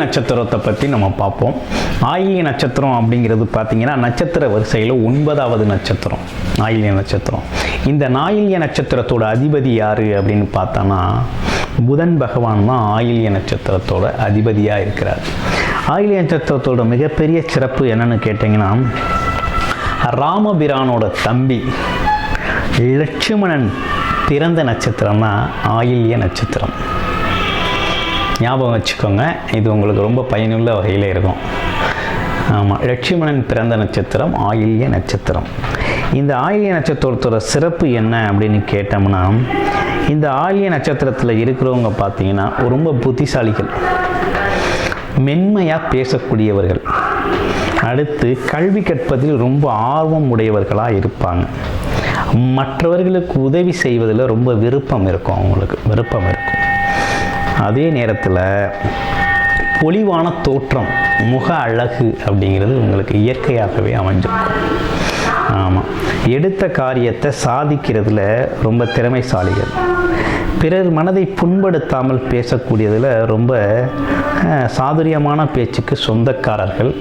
நட்சத்திரத்தை பற்றி நம்ம பார்ப்போம். ஆயில்ய நட்சத்திரம் அப்படிங்கிறது பார்த்தீங்கன்னா நட்சத்திர வரிசையில் 9வது நட்சத்திரம் ஆயில்ய நட்சத்திரம். இந்த ஆயில்ய நட்சத்திரத்தோட அதிபதி யார் அப்படின்னு பார்த்தோன்னா புதன் பகவான் தான் ஆயில்ய நட்சத்திரத்தோட அதிபதியாக இருக்கிறார். ஆயில்ய நட்சத்திரத்தோட மிகப்பெரிய சிறப்பு என்னன்னு கேட்டிங்கன்னா, ராமபிரானோட தம்பி லட்சுமணன் பிறந்த நட்சத்திரம்னா ஆயில்ய நட்சத்திரம். ஞாபகம் வச்சுக்கோங்க, இது உங்களுக்கு ரொம்ப பயனுள்ள வகையில் இருக்கும். ஆமாம், லட்சுமணன் பிறந்த நட்சத்திரம் ஆயில்ய நட்சத்திரம். இந்த ஆயில்ய நட்சத்திரத்தோட சிறப்பு என்ன அப்படின்னு கேட்டோம்னா, இந்த ஆயில்ய நட்சத்திரத்தில் இருக்கிறவங்க பார்த்தீங்கன்னா ரொம்ப புத்திசாலிகள், மென்மையாக பேசக்கூடியவர்கள், அடுத்து கல்வி கற்பதில் ரொம்ப ஆர்வம் உடையவர்களாக இருப்பாங்க, மற்றவர்களுக்கு உதவி செய்வதில் ரொம்ப விருப்பம் இருக்கும், அவங்களுக்கு விருப்பம் இருக்கும். அதே நேரத்தில் பொலிவான தோற்றம், முக அழகு அப்படிங்கிறது உங்களுக்கு இயற்கையாகவே அமைஞ்சிருக்கும். ஆமாம், எடுத்த காரியத்தை சாதிக்கிறதுல ரொம்ப திறமைசாலிகள், பிறர் மனதை புண்படுத்தாமல் பேசக்கூடியதில் ரொம்ப சாதுரியமான பேச்சுக்கு சொந்தக்காரர்கள்.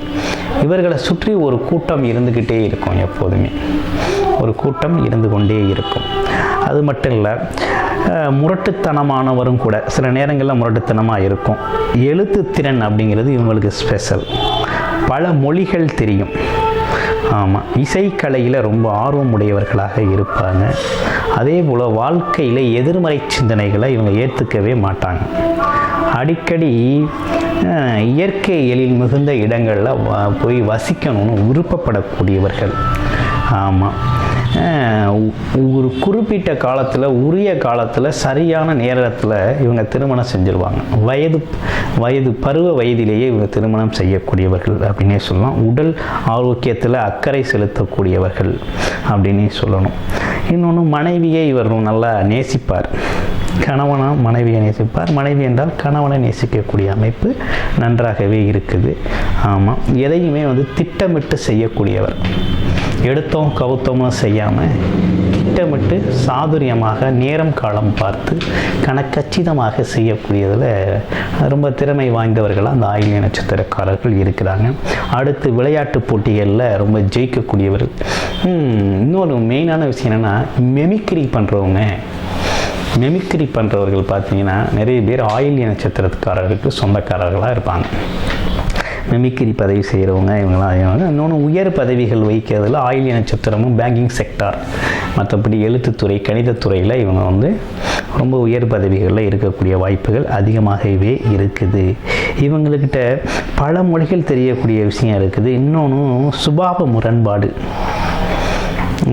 இவர்களை சுற்றி ஒரு கூட்டம் இருந்துக்கிட்டே இருக்கும், எப்போதுமே ஒரு கூட்டம் இருந்து கொண்டே இருக்கும். அது மட்டும் இல்லை, முரட்டுத்தனமானவரும் கூட சில நேரங்களில் முரட்டுத்தனமாக இருக்கும். எழுத்துத்திறன் அப்படிங்கிறது இவங்களுக்கு ஸ்பெஷல், பல மொழிகள் தெரியும். ஆமாம், இசைக்கலையில் ரொம்ப ஆர்வம் உடையவர்களாக இருப்பாங்க. அதே போல் வாழ்க்கையில் எதிர்மறை சிந்தனைகளை இவங்க ஏற்றுக்கவே மாட்டாங்க. அடிக்கடி இயற்கை எழில் மிகுந்த இடங்களில் போய் வசிக்கணும்னு விருப்பப்படக்கூடியவர்கள். ஆமாம், ஒரு குறிப்பிட்ட காலத்தில், உரிய காலத்தில், சரியான நேரத்தில் இவங்க திருமணம் செஞ்சுருவாங்க. பருவ வயதிலேயே இவங்க திருமணம் செய்யக்கூடியவர்கள் அப்படின்னே சொல்லலாம். உடல் ஆரோக்கியத்தில் அக்கறை செலுத்தக்கூடியவர்கள் அப்படின்னே சொல்லணும். இன்னொன்று, மனைவியை இவர் நல்லா நேசிப்பார். கணவனாக மனைவியை நேசிப்பார், மனைவி என்றால் கணவனை நேசிக்கக்கூடிய அமைப்பு நன்றாகவே இருக்குது. ஆமாம், எதையுமே திட்டமிட்டு செய்யக்கூடியவர், எடுத்தோம் கவுத்தோமும் செய்யாமல் திட்டமிட்டு சாதுரியமாக நேரம் காலம் பார்த்து கணக்கச்சிதமாக செய்யக்கூடியதில் ரொம்ப திறமை வாய்ந்தவர்களாக அந்த ஆயில்ய நட்சத்திரக்காரர்கள் இருக்கிறாங்க. அடுத்து விளையாட்டு போட்டிகளில் ரொம்ப ஜெயிக்கக்கூடியவர்கள். இன்னொரு மெயினான விஷயம் என்னென்னா, மெமிக்ரி பண்ணுறவர்கள் பார்த்தீங்கன்னா நிறைய பேர் ஆயில்ய நட்சத்திரக்காரர்களுக்கு சொந்தக்காரர்களாக இருப்பாங்க. மெமிக்ரி பதவி செய்கிறவங்க இவங்களாம். இன்னொன்று, உயர் பதவிகள் வகிக்கிறதுல ஆயில்ய நட்சத்திரமும் பேங்கிங் செக்டார், மற்றபடி எழுத்துத்துறை, கணிதத்துறையில் இவங்க ரொம்ப உயர் பதவிகளில் இருக்கக்கூடிய வாய்ப்புகள் அதிகமாகவே இருக்குது. இவங்கக்கிட்ட பல மொழிகள் தெரியக்கூடிய விஷயம் இருக்குது. இன்னொன்று, சுபாவ முரண்பாடு,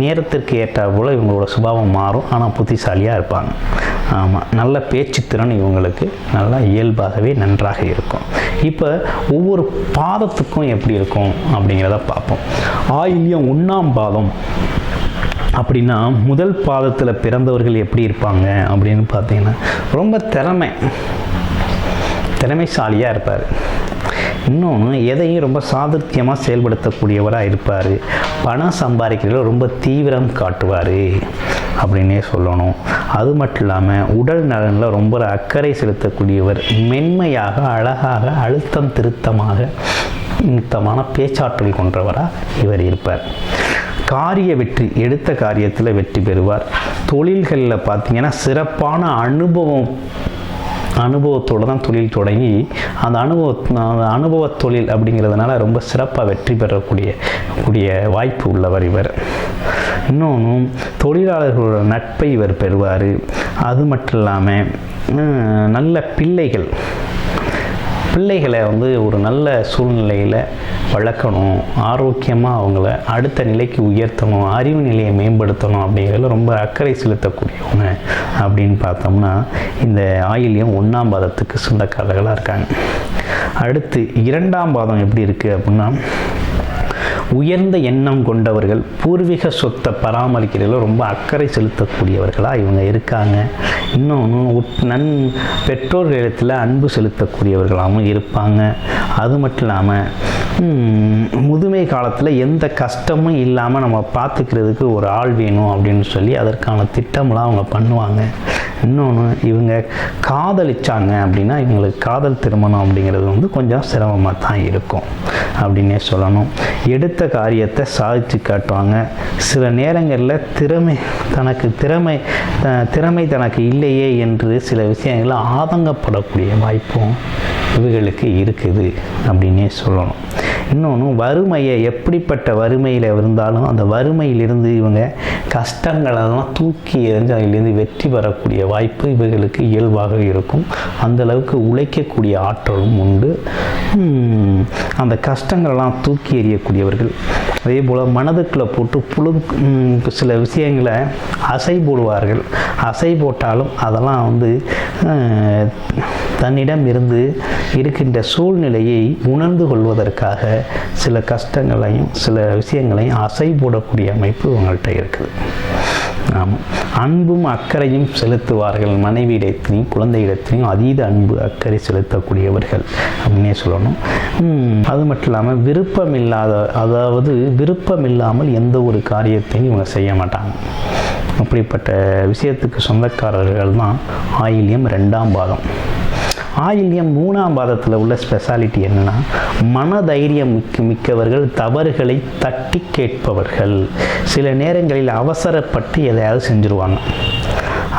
நேரத்திற்கு ஏற்றால் போல் இவங்களோட சுபாவம் மாறும், ஆனால் புத்திசாலியாக இருப்பாங்க. ஆமாம், நல்ல பேச்சுத்திறன் இவங்களுக்கு நல்லா இயல்பாகவே நன்றாக இருக்கும். இப்போ ஒவ்வொரு பாதத்துக்கும் எப்படி இருக்கும் அப்படிங்கிறத பார்ப்போம். ஆயில்யம் 1ஆம் பாதம் அப்படின்னா முதல் பாதத்தில் பிறந்தவர்கள் எப்படி இருப்பாங்க அப்படின்னு பார்த்தீங்கன்னா ரொம்ப திறமைசாலியாக இருப்பார். இன்னொன்று, எதையும் ரொம்ப சாதுரியமாக செயல்படுத்தக்கூடியவராக இருப்பார். பணம் சம்பாதிக்கிறதுல ரொம்ப தீவிரம் காட்டுவார் அப்படின்னே சொல்லணும். அது மட்டும் இல்லாமல் உடல் நலனில் ரொம்ப அக்கறை செலுத்தக்கூடியவர், மென்மையாக, அழகாக, அழுத்தம் திருத்தமான பேச்சாற்றல் கொண்டவராக இவர் இருப்பார். காரிய வெற்றி, எடுத்த காரியத்தில் வெற்றி பெறுவார். தொழில்களில் பார்த்தீங்கன்னா சிறப்பான அனுபவத்தோடு தான் தொழில் தொடங்கி அந்த அனுபவ தொழில் அப்படிங்கிறதுனால ரொம்ப சிறப்பாக வெற்றி பெறக்கூடிய வாய்ப்பு உள்ளவர் இவர். இன்னொன்று, தொழிலாளர்களோட நட்பை இவர் பெறுவார். அது மட்டும் இல்லாமல் நல்ல பிள்ளைகளை ஒரு நல்ல சூழ்நிலையில் வளர்க்கணும், ஆரோக்கியமாக அவங்கள அடுத்த நிலைக்கு உயர்த்தணும், அறிவு நிலையை மேம்படுத்தணும் அப்படிங்கிறதுல ரொம்ப அக்கறை செலுத்தக்கூடியவங்க அப்படின்னு பார்த்தோம்னா இந்த ஆயில்யம் 1ஆம் பாதத்துக்கு சொந்தக்காரர்களாக இருக்காங்க. அடுத்து 2ஆம் பாதம் எப்படி இருக்குது அப்படின்னா, உயர்ந்த எண்ணம் கொண்டவர்கள், பூர்வீக சொத்தை பராமரிக்கிறதுல ரொம்ப அக்கறை செலுத்தக்கூடியவர்களாக இவங்க இருக்காங்க. இன்னொன்று, பெற்றோர்களிடத்தில் அன்பு செலுத்தக்கூடியவர்களாகவும் இருப்பாங்க. அது மட்டும் இல்லாமல் முதுமை காலத்தில் எந்த கஷ்டமும் இல்லாமல் நம்ம பார்த்துக்கிறதுக்கு ஒரு ஆள் வேணும் அப்படின்னு சொல்லி அதற்கான திட்டம்லாம் அவங்க பண்ணுவாங்க. இன்னொன்று, இவங்க காதலிச்சாங்க அப்படின்னா இவங்களுக்கு காதல் திருமணம் அப்படிங்கிறது வந்து கொஞ்சம் சிரமமாக தான் இருக்கும் அப்படின்னே சொல்லணும். எடுத்த காரியத்தை சாதித்து காட்டுவாங்க. சில நேரங்களில் திறமை தனக்கு இல்லையே என்று சில விஷயங்களில் ஆதங்கப்படக்கூடிய வாய்ப்பும் இவர்களுக்கு இருக்குது அப்படின்னே சொல்லணும். இன்னொன்று, வறுமையை எப்படிப்பட்ட வறுமையில் இருந்தாலும் அந்த வறுமையிலிருந்து இவங்க கஷ்டங்களெல்லாம் தூக்கி எறிஞ்சு அதிலிருந்து வெற்றி பெறக்கூடிய வாய்ப்பு இவர்களுக்கு இயல்பாக இருக்கும். அந்தளவுக்கு உழைக்கக்கூடிய ஆற்றலும் உண்டு. அந்த கஷ்டங்களெல்லாம் தூக்கி எறியக்கூடியவர்கள். அதே போல் மனதுக்குள்ளே போட்டு சில விஷயங்களை அசை போடுவார்கள். அசை போட்டாலும் அதெல்லாம் வந்து தன்னிடம் இருந்து இருக்கின்ற சூழ்நிலையை உணர்ந்து கொள்வதற்காக சில கஷ்டங்களையும் சில விஷயங்களையும் அசை போடக்கூடிய அமைப்பு உங்கள்கிட்ட இருக்குது. ஆமாம், அன்பும் அக்கறையும் செலுத்துவார்கள். மனைவியிடத்திலையும் குழந்தையிடத்திலையும் அதீத அன்பு அக்கறை செலுத்தக்கூடியவர்கள் அப்படின்னே சொல்லணும். அது மட்டும் இல்லாமல் விருப்பம் இல்லாமல் எந்த ஒரு காரியத்தையும் இவங்க செய்ய மாட்டாங்க. அப்படிப்பட்ட விஷயத்துக்கு சொந்தக்காரர்கள் தான் ஆயில்யம் 2ஆம் பாதம். ஆயில்யம் 3ஆம் பாதத்தில் உள்ள ஸ்பெஷாலிட்டி என்னென்னா, மனதைரியம் மிக்கவர்கள், தவறுகளை தட்டி கேட்பவர்கள். சில நேரங்களில் அவசரப்பட்டு எதையாவது செஞ்சுருவாங்க.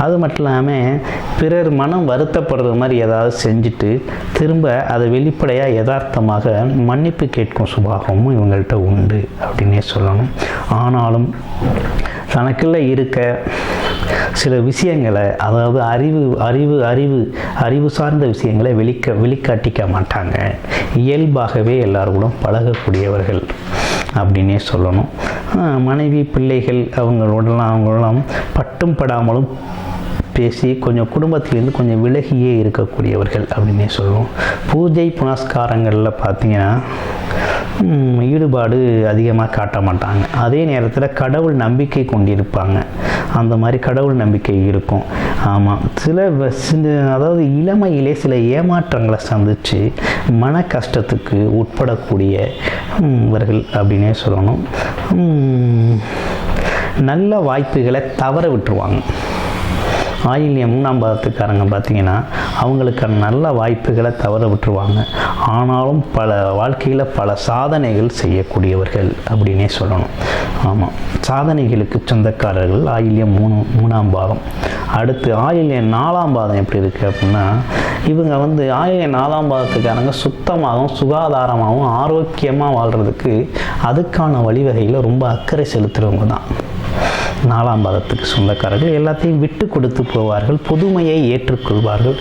அது மட்டும் இல்லாமல் பிறர் மனம் வருத்தப்படுற மாதிரி ஏதாவது செஞ்சுட்டு திரும்ப அதை வெளிப்படையாக யதார்த்தமாக மன்னிப்பு கேட்கும் சுபாவமும் இவங்கள்ட்ட உண்டு அப்படின்னே சொல்லணும். ஆனாலும் தனக்குள்ள இருக்க சில விஷயங்களை, அதாவது அறிவு சார்ந்த விஷயங்களை வெளிக்காட்டிக்க மாட்டாங்க. இயல்பாகவே எல்லாரோடும் பழகக்கூடியவர்கள் அப்படின்னே சொல்லணும். மனைவி பிள்ளைகள் அவங்களோடலாம் பட்டும் படாமலும் பேசி கொஞ்சம் குடும்பத்திலேருந்து கொஞ்சம் விலகியே இருக்கக்கூடியவர்கள் அப்படின்னே சொல்லுவோம். பூஜை புனஸ்காரங்களில் பார்த்திங்கன்னா ஈடுபாடு அதிகமாக காட்ட மாட்டாங்க. அதே நேரத்தில் கடவுள் நம்பிக்கை கொண்டிருப்பாங்க. அந்த மாதிரி கடவுள் நம்பிக்கை இருக்கும். ஆமாம், அதாவது இளமையிலே சில ஏமாற்றங்களை சந்தித்து மன கஷ்டத்துக்கு உட்படக்கூடிய இவர்கள் அப்படின்னே சொல்லணும். நல்ல வாய்ப்புகளை தவற விட்டுருவாங்க. ஆயில்யம் 3ஆம் பாதத்துக்காரங்க பார்த்திங்கன்னா அவங்களுக்கான நல்ல வாய்ப்புகளை தவற விட்டுருவாங்க. ஆனாலும் வாழ்க்கையில் பல சாதனைகள் செய்யக்கூடியவர்கள் அப்படின்னே சொல்லணும். ஆமாம், சாதனைகளுக்கு சொந்தக்காரர்கள் ஆயில்யம் 3ஆம் பாதம். அடுத்து ஆயில்யம் 4ஆம் பாதம் எப்படி இருக்குது அப்படின்னா, இவங்க வந்து ஆயில்யம் 4ஆம் பாதத்துக்காரங்க சுத்தமாகவும் சுகாதாரமாகவும் ஆரோக்கியமாக வாழ்கிறதுக்கு அதுக்கான வழிவகையில் ரொம்ப அக்கறை செலுத்துகிறவங்க தான் 4ஆம் பாதத்துக்கு சொந்தக்காரர்கள். எல்லாத்தையும் விட்டு கொடுத்து போவார்கள், புதுமையை ஏற்றுக்கொள்வார்கள்,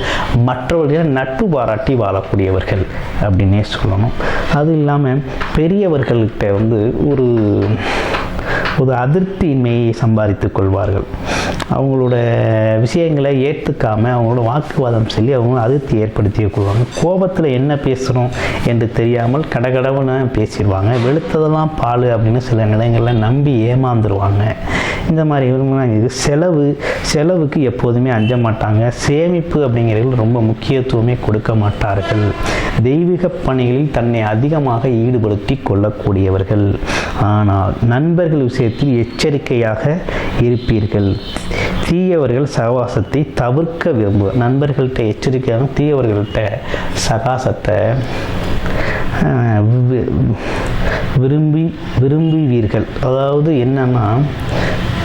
மற்றவர்களை நட்பு பாராட்டி வாழக்கூடியவர்கள் அப்படின்னே சொல்லணும். அது இல்லாமல் பெரியவர்கள்கிட்ட வந்து ஒரு அதிருப்தியின்மையை சம்பாதித்து கொள்வார்கள். அவங்களோட விஷயங்களை ஏற்றுக்காமல் அவங்களோட வாக்குவாதம் சொல்லி அவங்க அதிருப்தி ஏற்படுத்தி கொள்வாங்க. கோபத்தில் என்ன பேசுகிறோம் என்று தெரியாமல் கடகடவுன்னு பேசிடுவாங்க. வெளுத்ததெல்லாம் பால் அப்படின்னு சில நிலைகளில் நம்பி ஏமாந்துருவாங்க. இந்த மாதிரி இவங்களாம் இது செலவுக்கு எப்போதுமே அஞ்ச மாட்டாங்க. சேமிப்பு அப்படிங்கிறதுல ரொம்ப முக்கியத்துவமே கொடுக்க மாட்டார்கள். தெய்வீக பணிகளில் தன்னை அதிகமாக ஈடுபடுத்தி கொள்ளக்கூடியவர்கள். ஆனால் நண்பர்கள் விஷயத்தில் எச்சரிக்கையாக இருப்பீர்கள். தீயவர்கள் சகவாசத்தை தவிர்க்க விரும்புவார். நண்பர்கள்ட்ட எச்சரிக்கையாக, தீயவர்கள்ட்ட சகாசத்தை விரும்புவீர்கள். அதாவது என்னன்னா,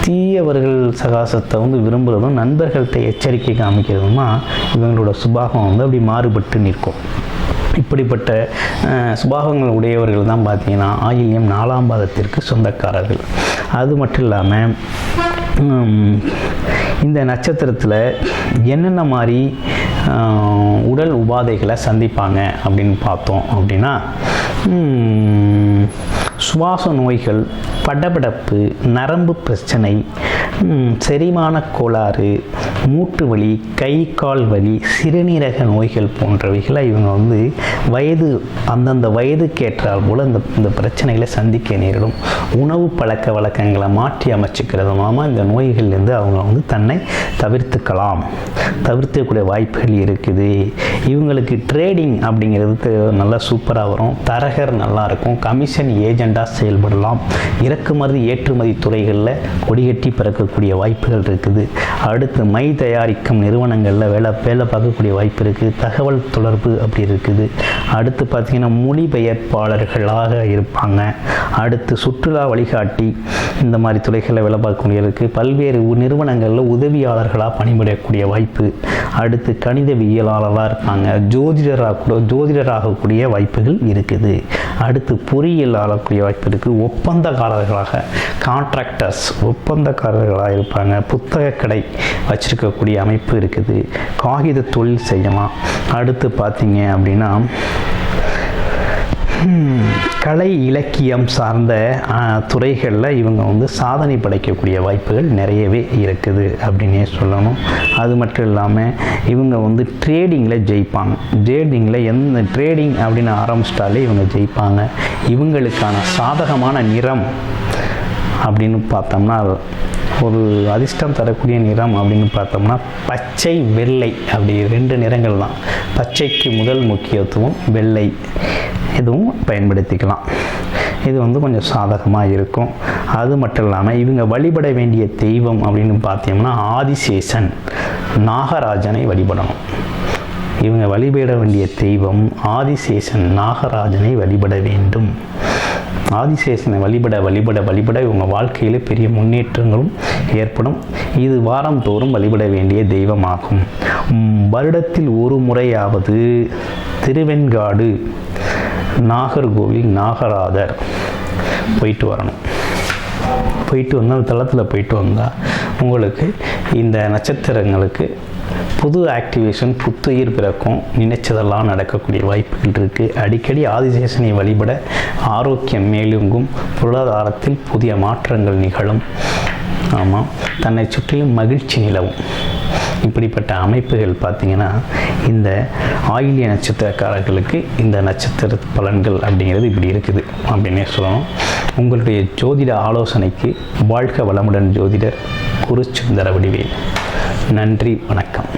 தீயவர்கள் சகாசத்தை வந்து விரும்புகிறதும் நண்பர்கள்ட்ட எச்சரிக்கை காமிக்கிறதுமா இவங்களோட சுபாவம் வந்து அப்படி மாறுபட்டு நிற்கும். இப்படிப்பட்ட சுபாவங்கள் உடையவர்கள் தான் பார்த்திங்கன்னா ஆயில்யம் 4ஆம் பாதத்திற்கு சொந்தக்காரர்கள். அது மட்டும் இல்லாமல் இந்த நட்சத்திரத்தில் என்னென்ன மாதிரி உடல் உபாதைகளை சந்திப்பாங்க அப்படின்னு பார்த்தோம் அப்படின்னா, சுவாச நோய்கள், படபடப்பு, நரம்பு பிரச்சனை, செரிமான கோளாறு, மூட்டு வலி, கை கால் வலி, சிறுநீரக நோய்கள் போன்றவைகளை இவங்க வந்து அந்தந்த வயதுக்கேற்றால் போல் இந்த பிரச்சனைகளை சந்திக்க நேரிடும். உணவு பழக்க வழக்கங்களை மாற்றி அமைச்சிக்கிறது மூலமாக இந்த நோய்கள்லேருந்து அவங்க வந்து தன்னை தவிர்க்கக்கூடிய வாய்ப்புகள் இருக்குது. இவங்களுக்கு ட்ரேடிங் அப்படிங்கிறது நல்லா சூப்பராக வரும். தரகர் நல்லாயிருக்கும். கமிஷன் ஏஜெண்டாக செயல்படலாம். இறக்குமதி ஏற்றுமதி துறைகளில் கொடிகட்டி பிறக்க பார்க்கக்கூடிய வாய்ப்புகள் இருக்குது. அடுத்து மை தயாரிக்கும் நிறுவனங்களில் வேலை பார்க்கக்கூடிய வாய்ப்பு இருக்குது. தகவல் தொடர்பு அப்படி இருக்குது. அடுத்து பார்த்திங்கன்னா மொழிபெயர்ப்பாளர்களாக இருப்பாங்க. அடுத்து சுற்றுலா வழிகாட்டி இந்த மாதிரி துறைகளில் வேலை பார்க்கக்கூடிய இருக்குது. பல்வேறு நிறுவனங்களில் உதவியாளர்களாக பணிபுரியக்கூடிய வாய்ப்பு. அடுத்து கணிதவியலாளராக இருப்பாங்க. ஜோதிடராகக்கூடிய வாய்ப்புகள் இருக்குது. அடுத்து பொறியியல் ஆளக்கூடிய வாய்ப்பு இருக்குது. ஒப்பந்தக்காரர்களாக கான்ட்ராக்டர்ஸ் ஒப்பந்தக்காரர்களாக இருப்பாங்க. புத்தக கடை வச்சிருக்கக்கூடிய அமைப்பு இருக்குது. காகித தொழில் செய்யலாம். அடுத்து பார்த்தீங்க அப்படின்னா கலை இலக்கியம் சார்ந்த துறைகளில் இவங்க சாதனை படைக்கக்கூடிய வாய்ப்புகள் நிறையவே இருக்குது அப்படின்னே சொல்லணும். அது மட்டும் இல்லாமல் இவங்க ட்ரேடிங்கில் ஜெயிப்பாங்க. ட்ரேடிங் அப்படின்னு ஆரம்பிச்சிட்டாலே இவங்க ஜெயிப்பாங்க. இவங்களுக்கான சாதகமான நிறம் அப்படின்னு பார்த்தோம்னா ஒரு அதிர்ஷ்டம் தரக்கூடிய நிறம் அப்படின்னு பார்த்தோம்னா பச்சை வெள்ளை அப்படி 2 நிறங்கள் தான். பச்சைக்கு முதல் முக்கியத்துவம், வெள்ளை இதுவும் பயன்படுத்திக்கலாம். இது கொஞ்சம் சாதகமாக இருக்கும். அது மட்டும் இல்லாமல் இவங்க வழிபட வேண்டிய தெய்வம் அப்படின்னு பார்த்தோம்னா ஆதிசேஷன், நாகராஜனை வழிபடணும். இவங்க வழிபட வேண்டிய தெய்வம் ஆதிசேஷன், நாகராஜனை வழிபட வேண்டும். ஆதிசேஷனை வழிபட இவங்க வாழ்க்கையில் பெரிய முன்னேற்றங்களும் ஏற்படும். இது வாரம் தோறும் வழிபட வேண்டிய தெய்வமாகும். வருடத்தில் ஒரு முறையாவது திருவெண்காடு, நாகர்கோவில், நாகராஜர் போயிட்டு வரணும். போயிட்டு வந்தால் தளத்தில் போயிட்டு வந்தால் உங்களுக்கு இந்த நட்சத்திரங்களுக்கு புது ஆக்டிவேஷன், புத்துயிர் பிறக்கும். நினைச்சதெல்லாம் நடக்கக்கூடிய வாய்ப்புகள் இருக்குது. அடிக்கடி ஆதிசேஷனை வழிபட ஆரோக்கியம் மேலுங்கும். பொருளாதாரத்தில் புதிய மாற்றங்கள் நிகழும். ஆமாம், தன்னை சுற்றிலும் மகிழ்ச்சி நிலவும். இப்படிப்பட்ட அமைப்புகள் பார்த்திங்கன்னா இந்த ஆயில்ய நட்சத்திரக்காரர்களுக்கு இந்த நட்சத்திர பலன்கள் அப்படிங்கிறது இப்படி இருக்குது அப்படின்னே சொல்லணும். உங்களுடைய ஜோதிட ஆலோசனைக்கு வாழ்க வளமுடன் ஜோதிடர் குருசுந்தர வடிவேல். நன்றி, வணக்கம்.